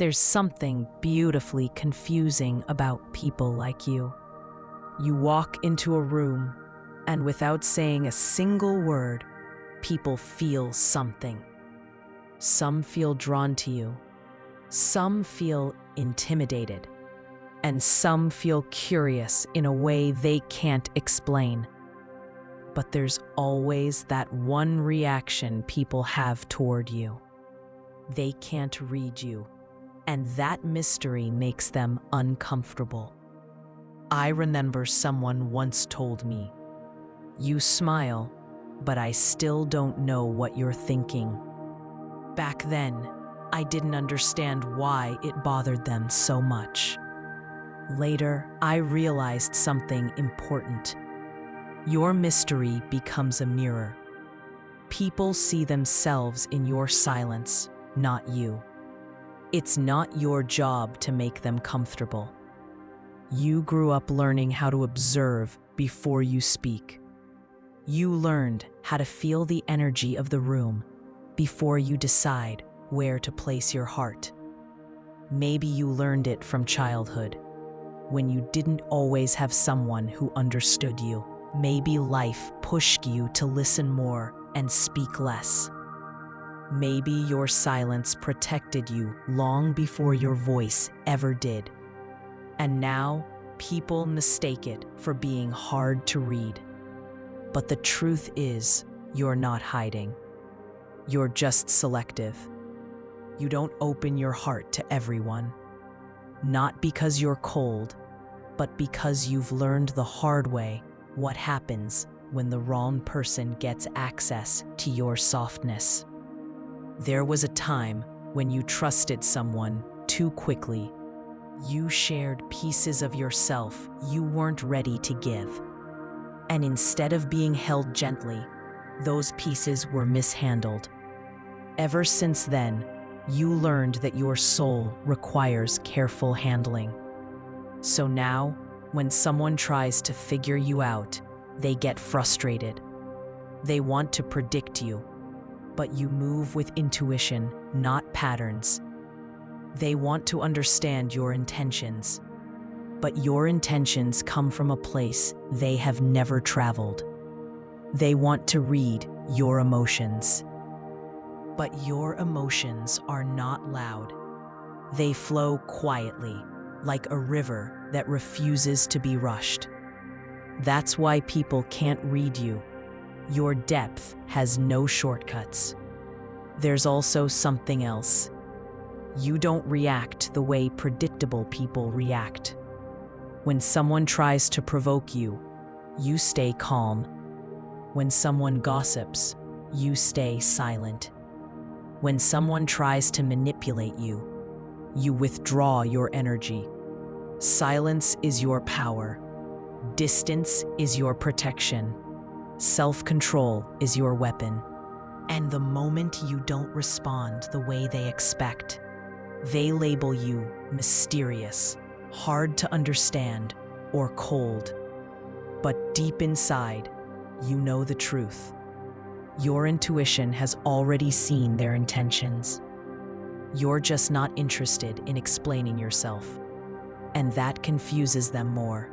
There's something beautifully confusing about people like you. You walk into a room, and without saying a single word, people feel something. Some feel drawn to you, some feel intimidated, and some feel curious in a way they can't explain. But there's always that one reaction people have toward you. They can't read you, and that mystery makes them uncomfortable. I remember someone once told me, "You smile, but I still don't know what you're thinking." Back then, I didn't understand why it bothered them so much. Later, I realized something important. Your mystery becomes a mirror. People see themselves in your silence, not you. It's not your job to make them comfortable. You grew up learning how to observe before you speak. You learned how to feel the energy of the room before you decide where to place your heart. Maybe you learned it from childhood, when you didn't always have someone who understood you. Maybe life pushed you to listen more and speak less. Maybe your silence protected you long before your voice ever did. And now, people mistake it for being hard to read. But the truth is, you're not hiding. You're just selective. You don't open your heart to everyone. Not because you're cold, but because you've learned the hard way what happens when the wrong person gets access to your softness. There was a time when you trusted someone too quickly. You shared pieces of yourself you weren't ready to give. And instead of being held gently, those pieces were mishandled. Ever since then, you learned that your soul requires careful handling. So now, when someone tries to figure you out, they get frustrated. They want to predict you, but you move with intuition, not patterns. They want to understand your intentions, but your intentions come from a place they have never traveled. They want to read your emotions. But your emotions are not loud. They flow quietly, like a river that refuses to be rushed. That's why people can't read you. Your depth has no shortcuts. There's also something else. You don't react the way predictable people react. When someone tries to provoke you, you stay calm. When someone gossips, you stay silent. When someone tries to manipulate you, you withdraw your energy. Silence is your power. Distance is your protection. Self-control is your weapon. And the moment you don't respond the way they expect, they label you mysterious, hard to understand, or cold. But deep inside, you know the truth. Your intuition has already seen their intentions. You're just not interested in explaining yourself, and that confuses them more.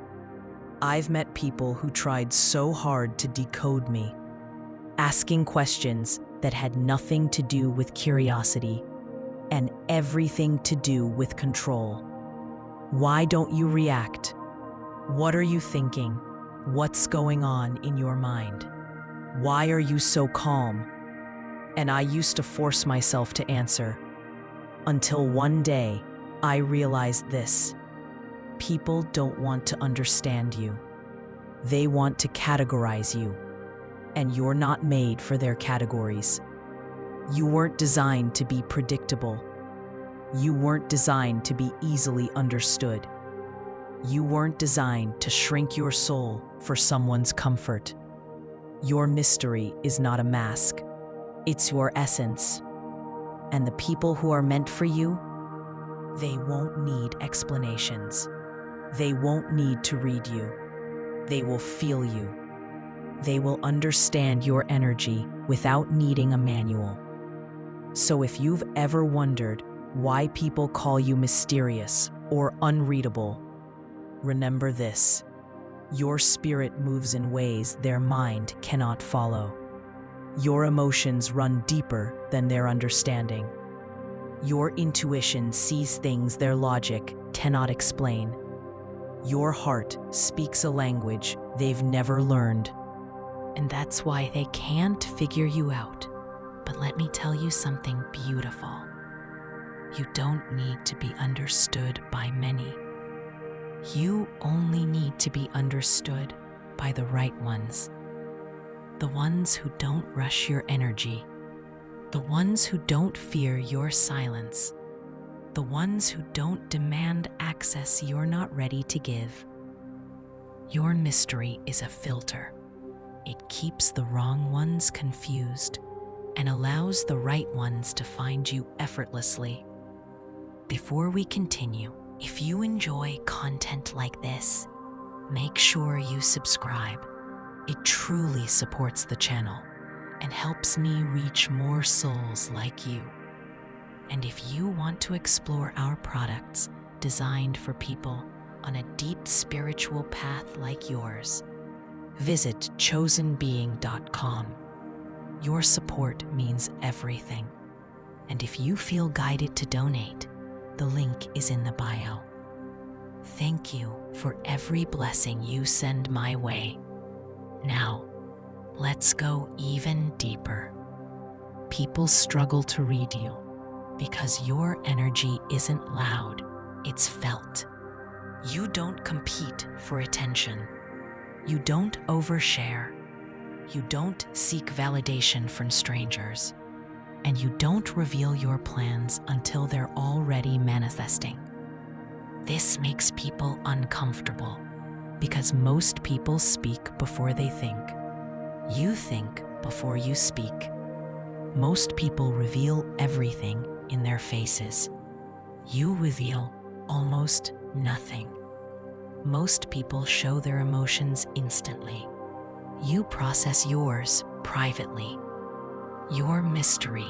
I've met people who tried so hard to decode me, asking questions that had nothing to do with curiosity and everything to do with control. Why don't you react? What are you thinking? What's going on in your mind? Why are you so calm? And I used to force myself to answer, until one day I realized this. People don't want to understand you. They want to categorize you, and you're not made for their categories. You weren't designed to be predictable. You weren't designed to be easily understood. You weren't designed to shrink your soul for someone's comfort. Your mystery is not a mask. It's your essence. And the people who are meant for you, they won't need explanations. They won't need to read you. They will feel you. They will understand your energy without needing a manual. So if you've ever wondered why people call you mysterious or unreadable. Remember this: your spirit moves in ways their mind cannot follow. Your emotions run deeper than their understanding. Your intuition sees things their logic cannot explain. Your heart speaks a language they've never learned. And that's why they can't figure you out. But let me tell you something beautiful. You don't need to be understood by many. You only need to be understood by the right ones. The ones who don't rush your energy. The ones who don't fear your silence. The ones who don't demand access you're not ready to give. Your mystery is a filter. It keeps the wrong ones confused and allows the right ones to find you effortlessly. Before we continue, if you enjoy content like this, make sure you subscribe. It truly supports the channel and helps me reach more souls like you. And if you want to explore our products designed for people on a deep spiritual path like yours, visit chosenbeing.com. Your support means everything. And if you feel guided to donate, the link is in the bio. Thank you for every blessing you send my way. Now, let's go even deeper. People struggle to read you because your energy isn't loud, it's felt. You don't compete for attention. You don't overshare. You don't seek validation from strangers. And you don't reveal your plans until they're already manifesting. This makes people uncomfortable because most people speak before they think. You think before you speak. Most people reveal everything in their faces. You reveal almost nothing. Most people show their emotions instantly. You process yours privately. Your mystery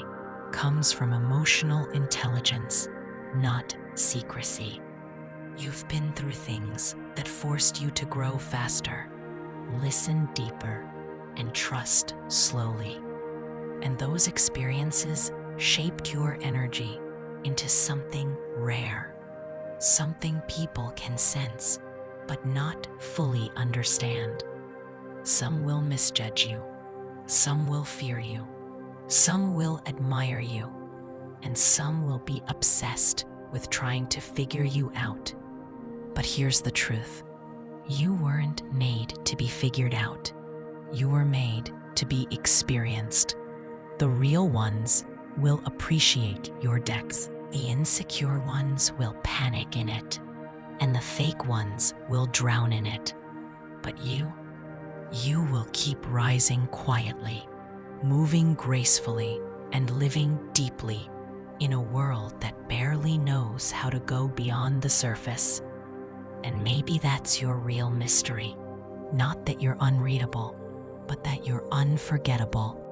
comes from emotional intelligence, not secrecy. You've been through things that forced you to grow faster, listen deeper, and trust slowly. And those experiences shaped your energy into something rare, something people can sense, but not fully understand. Some will misjudge you, some will fear you, some will admire you, and some will be obsessed with trying to figure you out. But here's the truth. You weren't made to be figured out. You were made to be experienced. The real ones will appreciate your depth. The insecure ones will panic in it, and the fake ones will drown in it. But you will keep rising quietly, moving gracefully, and living deeply in a world that barely knows how to go beyond the surface. And maybe that's your real mystery. Not that you're unreadable, but that you're unforgettable.